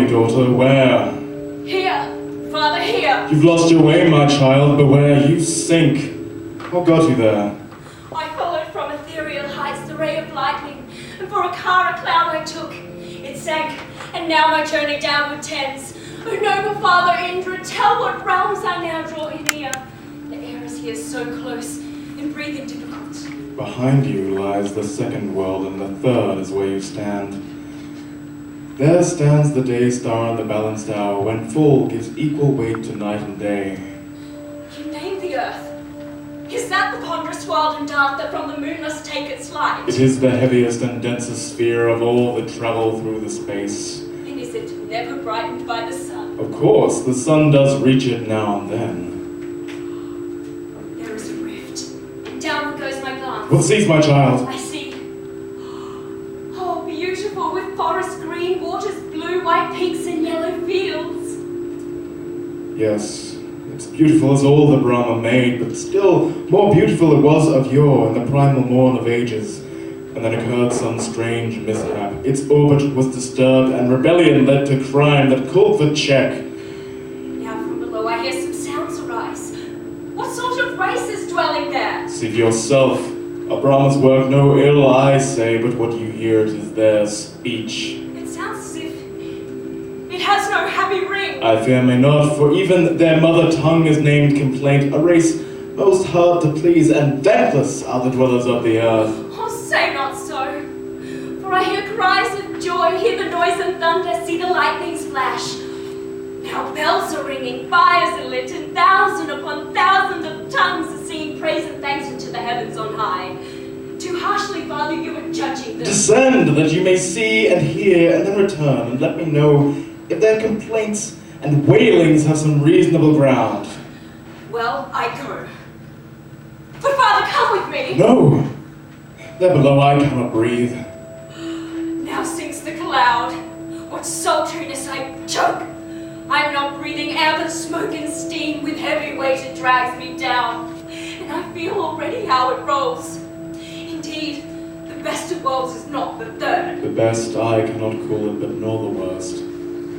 you, daughter? Where? Here, Father, here. You've lost your way, my child. Beware, you sink. What got you there? I followed from ethereal heights the ray of lightning, and for a car a cloud I took. It sank, and now my journey downward tends. O noble Father Indra, tell what realms I now draw near. The air is here so close, and breathing difficult. Behind you lies the second world, and the third is where you stand. There stands the day star in the balanced hour, when full gives equal weight to night and day. You name the earth. Is that the ponderous world and dark that from the moon must take its light? It is the heaviest and densest sphere of all that travel through the space. And is it never brightened by the sun? Of course, the sun does reach it now and then. There is a rift, and downward goes my glance. What sees, my child? I see. Oh, beautiful, with forests green, waters blue, white peaks and yellow fields. Yes, it's beautiful as all the Brahma made, but still more beautiful it was of yore in the primal morn of ages. And then occurred some strange mishap. Its orbit was disturbed, and rebellion led to crime that called for check. Now from below I hear some sounds arise. What sort of race is dwelling there? See for yourself. A Brahma's work no ill, I say, but what you hear, it is their speech. It sounds as if it has no happy ring. I fear may not, for even their mother tongue is named complaint, a race most hard to please, and thankless are the dwellers of the earth. Oh, say not so, for I hear cries of joy, hear the noise and thunder, see the lightnings flash. Now bells are ringing, fires are lit, and thousand upon thousand of tongues are singing praise and thanks into the heavens on high. Too harshly, Father, you are judging them. Descend, that you may see and hear, and then return, and let me know if their complaints and wailings have some reasonable ground. Well, I go. But Father, come with me. No! There below I cannot breathe. Now sinks the cloud. What sultriness, I choke. I am not breathing air but smoke and steam. With heavy weight it drags me down. And I feel already how it rolls. Indeed, the best of worlds is not the third. The best I cannot call it, but nor the worst.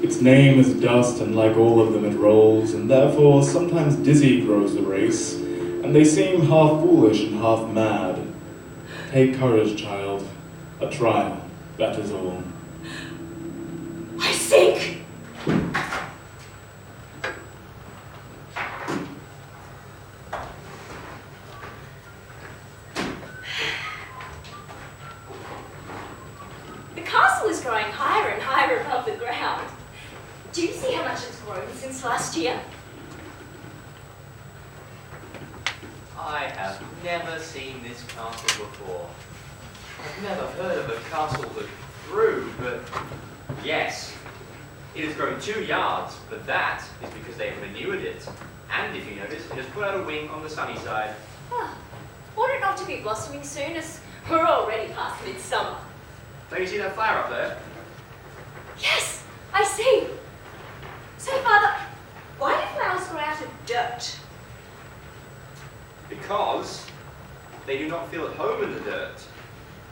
Its name is dust, and like all of them it rolls, and therefore sometimes dizzy grows the race, and they seem half foolish and half mad. Take courage, child. A trial, that is all. I sink! The castle is growing higher and higher above the ground. Do you see how much it's grown since last year? I have never seen this castle before. I've never heard of a castle that grew, but yes, it has grown 2 yards, but that is because they have manured it. And if you notice, it has put out a wing on the sunny side. Ah, ought it not to be blossoming soon, as we're already past midsummer? Don't you see that flower up there? Yes, I see. So, Father, why do flowers grow out of dirt? Because they do not feel at home in the dirt.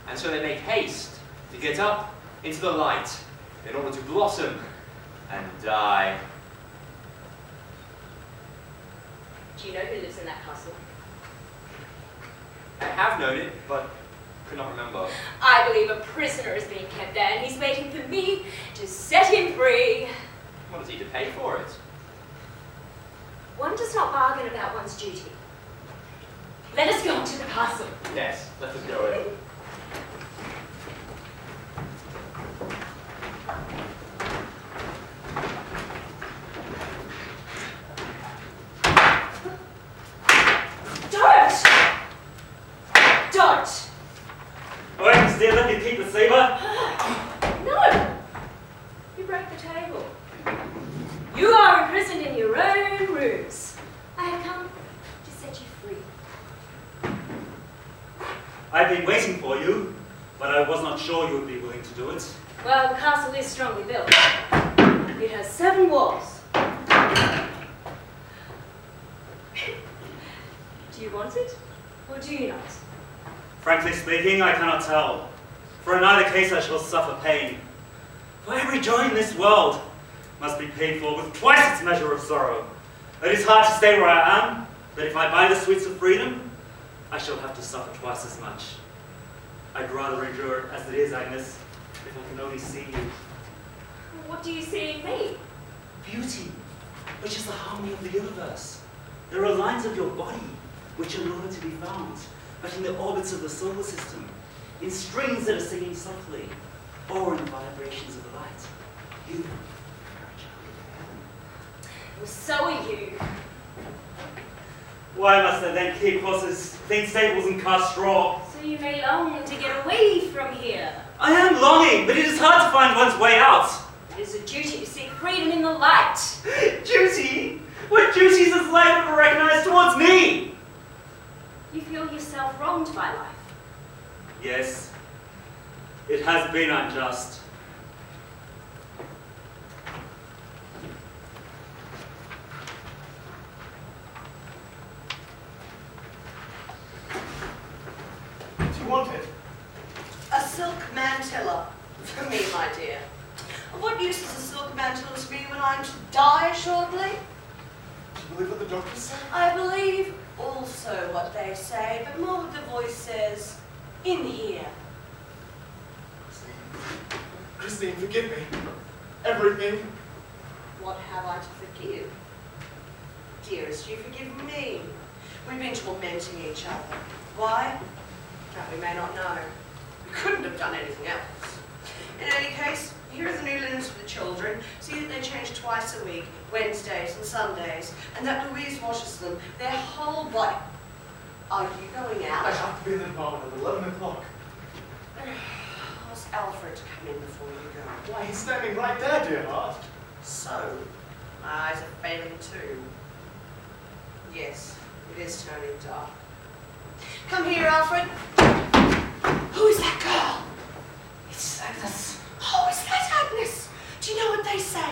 And so they make haste to get up into the light in order to blossom and die. Do you know who lives in that castle? I have known it, but could not remember. I believe a prisoner is being kept there, and he's waiting for me to set him free. What does he to pay for it? One does not bargain about one's duty. Let us go to the castle. Yes, let us go in. Don't! Alright, still let me keep the saber. No! You broke the table. You are imprisoned in your own rooms. I have come to set you free. I've been waiting for you, but I was not sure you would be willing to do it. Well, the castle is strongly built. It has 7 walls. Do you want it, or do you not? Frankly speaking, I cannot tell. For in either case I shall suffer pain. For every joy in this world, must be paid for with twice its measure of sorrow. It is hard to stay where I am, but if I buy the sweets of freedom, I shall have to suffer twice as much. I'd rather endure it as it is, Agnes, if I can only see you. What do you see in me? Beauty, which is the harmony of the universe. There are lines of your body which are nowhere to be found, but in the orbits of the solar system, in strings that are singing softly, or in the vibrations of the light. You are a child of heaven. Well, so are you. Why must I then keep horses, clean stables, and cast straw? So you may long to get away from here. I am longing, but it is hard to find one's way out. It is a duty to seek freedom in the light. Duty? What duties does life ever recognize towards me? You feel yourself wronged by life. Yes, it has been unjust. What do you want it? A silk mantilla for me, my dear. Of what use is a silk mantilla to me when I'm to die shortly? Do you believe what the doctors say? I believe also what they say, but more what the voice says in here. Christine, forgive me. Everything. What have I to forgive? Dearest, you forgive me. We've been tormenting each other. Why? That we may not know. We couldn't have done anything else. In any case, here are the new linens for the children. See that they change twice a week, Wednesdays and Sundays, and that Louise washes them, their whole body. Are you going out? I have to be in the department at 11 o'clock. Ask Alfred to come in before you go. Why, he's standing right there, dear heart. So, my eyes are failing too. Yes, it is turning dark. Come here, Alfred. Who is that girl? It's Agnes. Oh, is that Agnes? Do you know what they say?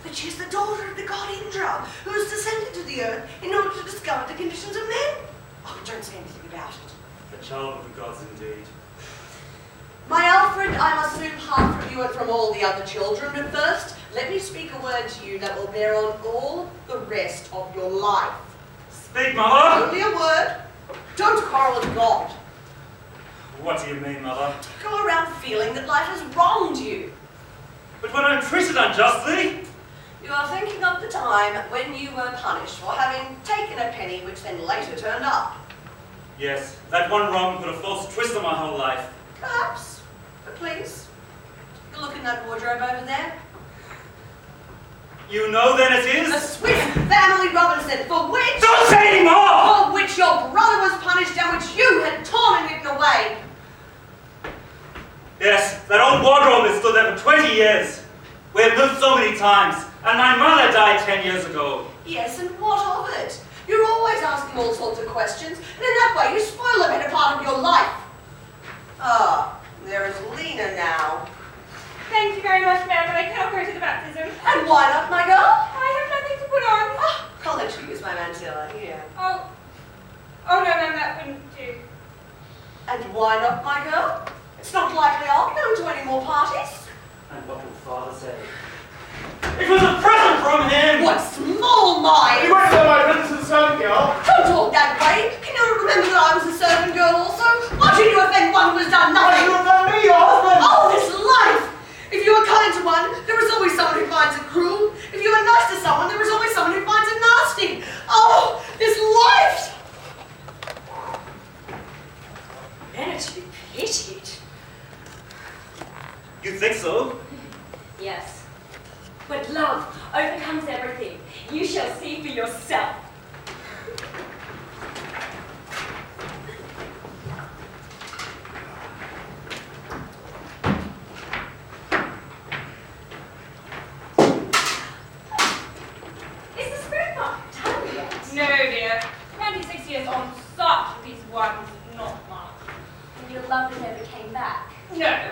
That she's the daughter of the god Indra, who has descended to the earth in order to discover the conditions of men? Oh, don't say anything about it. The child of the gods indeed. My Alfred, I must soon part from you and from all the other children, but first, let me speak a word to you that will bear on all the rest of your life. Speak, mother! Only a word. Don't quarrel with God. What do you mean, mother? Go around feeling that life has wronged you. But when I'm treated unjustly? You are thinking of the time when you were punished for having taken a penny which then later turned up. Yes, that one wrong put a false twist on my whole life. Perhaps. But please, you look in that wardrobe over there. You know then it A is? Swiss family Robinson, for which... Don't say any more! For which your brother was punished and which you had torn and hidden away. Yes, that old wardrobe has stood there for 20 years. We have moved so many times, and my mother died 10 years ago. Yes, and what of it? You're always asking all sorts of questions, and in that way you spoil a better part of your life. Ah, there is Lena now. Thank you very much, ma'am, but I cannot go to the baptism. And why not, my girl? I have nothing to put on. Ah, I'll let you use my mantilla here. Oh no, ma'am, that wouldn't do. And why not, my girl? It's not likely I'll go to any more parties. And what will father say? It was a present from him! What small mind! You won't tell my friends to the servant girl. Don't talk that way. Can you remember that I was a servant girl also? Why should you offend one who has done Why nothing? you offend me, your husband? Oh, this life! If you are kind to one, there is always someone who finds it cruel. If you are nice to someone, there is always someone who finds it nasty. Oh, this life! Men are to be pitied. You think so? Yes. But love overcomes everything. You shall see for yourself. Is the spirit market done yet? No, dear. 26 years on such a piece of work is not much. And your lover never came back. No.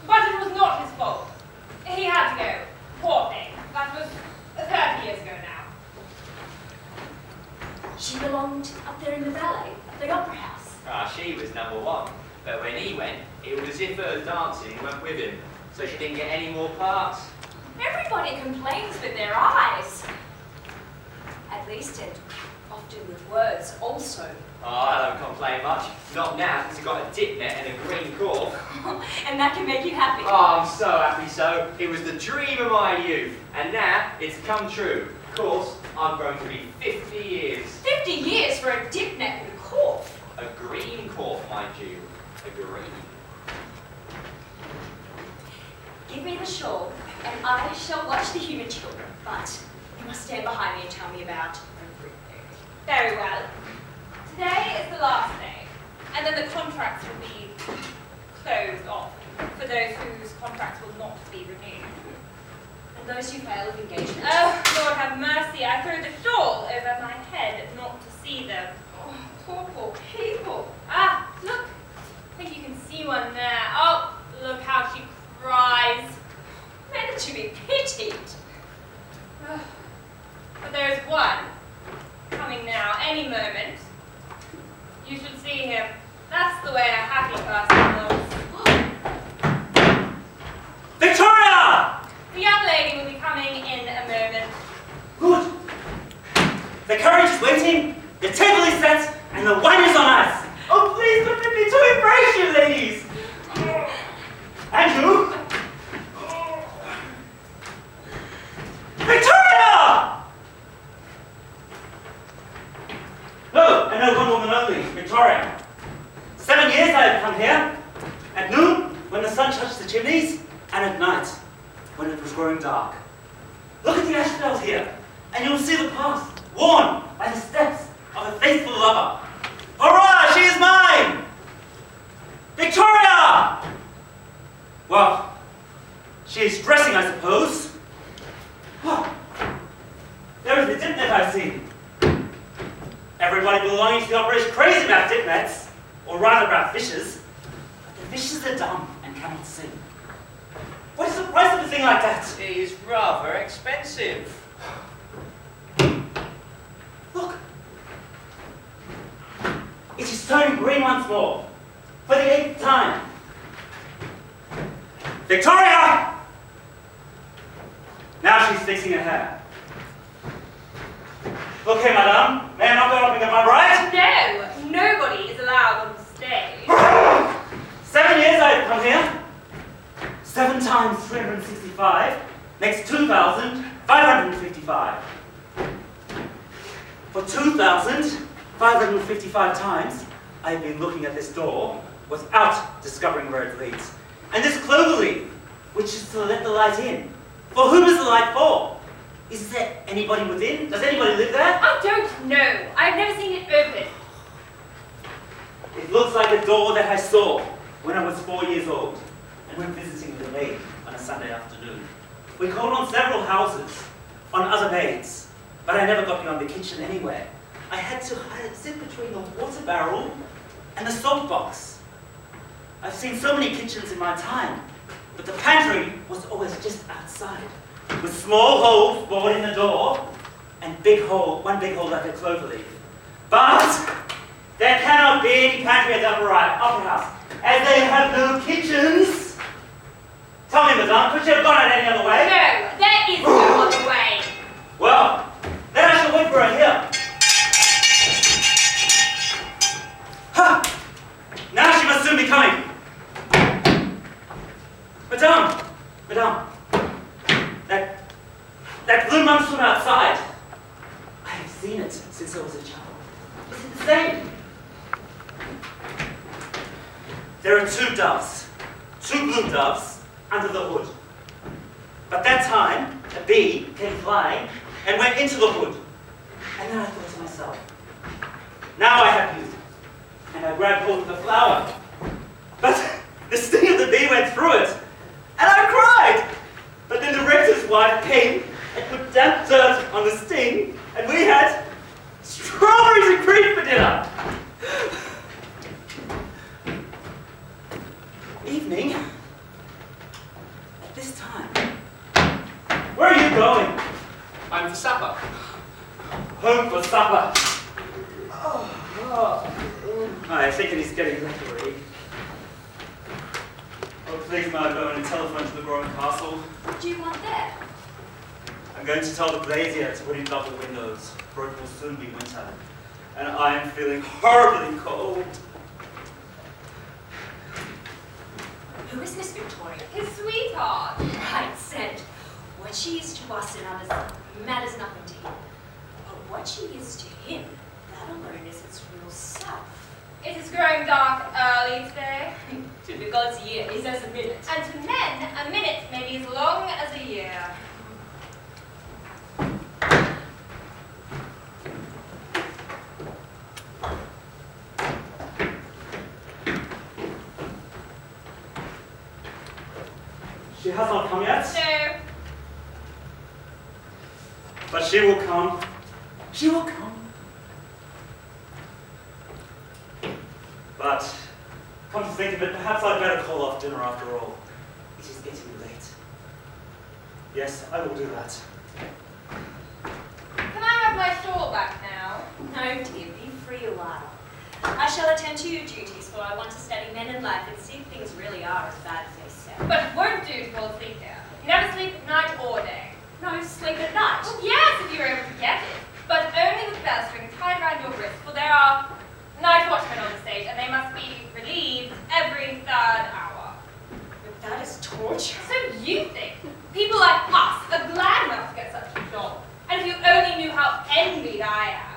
But it was not his fault. He had to go. Poor thing. That was 30 years ago now. She belonged up there in the ballet, at the opera house. Ah, she was number one. But when he went, it was as if her dancing went with him. So she didn't get any more parts. Everybody complains with their eyes. At least, and often with words also. Oh, I don't complain much. Not now, because I've got a dip net and a green cork. And that can make you happy. Oh, I'm so happy so. It was the dream of my youth, and now it's come true. Of course, I'm going to be 50 years. 50 years for a dip net and a cork. A green cork, mind you. A green. Give me the shawl, and I shall watch the human children. But you must stand behind me and tell me about everything. Very well. Today is the last day, and then the contracts will be closed off for those whose contracts will not be renewed. And those who fail of engagement. Oh, Lord have mercy, I threw the shawl over my head not to see them. Oh, poor people. Ah, look, I think you can see one there. Oh, look how she cries. Men to be pitied. Oh, but there is one coming now, any moment. You should see him. That's the way a happy person looks. Victoria! The young lady will be coming in a moment. Good. The carriage is waiting, the table is set, and the wine is on ice. Oh, please permit me to embrace you, ladies. And you? Victoria! No, and no one woman only, Victoria. 7 years I have come here. At noon, when the sun touched the chimneys, and at night, when it was growing dark. Look at the asphodels here, and you'll see the path worn by the steps of a faithful lover. Hurrah, she is mine! Victoria! Well, she is dressing, I suppose. Oh, there is the dip net I've seen. Everybody belonging to the opera is crazy about dip nets, or rather about fishes. But the fishes are dumb and cannot sing. What is the price of a thing like that? It is rather expensive. Look. It is turning green once more. For the 8th time. Victoria! Now she's fixing her hair. Look here, madame. May I not go up and get my bride? No, nobody is allowed on the stage. 7 years I have come here. 7 times 365 makes 2,555. For 2,555 times, I have been looking at this door without discovering where it leads. And this clover leaf, which is to let the light in. For whom is the light for? Is there anybody within? Does anybody live there? I don't know. I've never seen it open. It looks like a door that I saw when I was 4 years old and went visiting with a maid on a Sunday afternoon. We called on several houses, on other maids, but I never got beyond the kitchen anywhere. I had to sit between the water barrel and the salt box. I've seen so many kitchens in my time, but the pantry was always just outside, with small holes bored in the door and one big hole like a clover leaf. But there cannot be any pantry at the Opera House, as they have no kitchens. Tell me, madame, could you have gone it any other way? No, there is no other way. Well, then I shall wait for her here. Ha! Now she must soon be coming. Madame, that blue monstrum outside. I have seen it since I was a child. Is it the same? There are 2 doves, 2 blue doves, under the hood. But that time, a bee came flying and went into the hood. And then I thought to myself, now I have youth. And I grabbed hold of the flower. But the sting of the bee went through it. And I cried. But then the rector's wife came and put damp dirt on the sting. And we had strawberries and cream for dinner. Evening. At this time. Where are you going? I'm for supper. Home for supper. I think he's getting leery. Oh, please, may I go and telephone to the Roman castle? What do you want there? I'm going to tell the brazier to put in double windows, for it will soon be winter, and I am feeling horribly cold. Who is Miss Victoria? His sweetheart. Right, said. What she is to us and others matters nothing to him. But what she is to him, that alone is its real self. It is growing dark early today. To the gods' year is as a minute. And to men, a minute may be as long as a year. She has not come yet, No. but she will come. She will come. But, come to think of it, perhaps I'd better call off dinner after all. It is getting late. Yes, I will do that. Can I have my shawl back now? No, dear, be free a while. I shall attend to your duties, for I want to study men and life and see if things really are as bad as they say. But it won't do to fall asleep here. You never sleep at night or day. No sleep at night. Well, yes, if you were able to get it. But only with bell strings tied around your wrist, for there are night watchmen on the stage, and they must be relieved every 3rd hour. But that is torture. So you think people like us are glad enough to get such a job? And if you only knew how envied I am.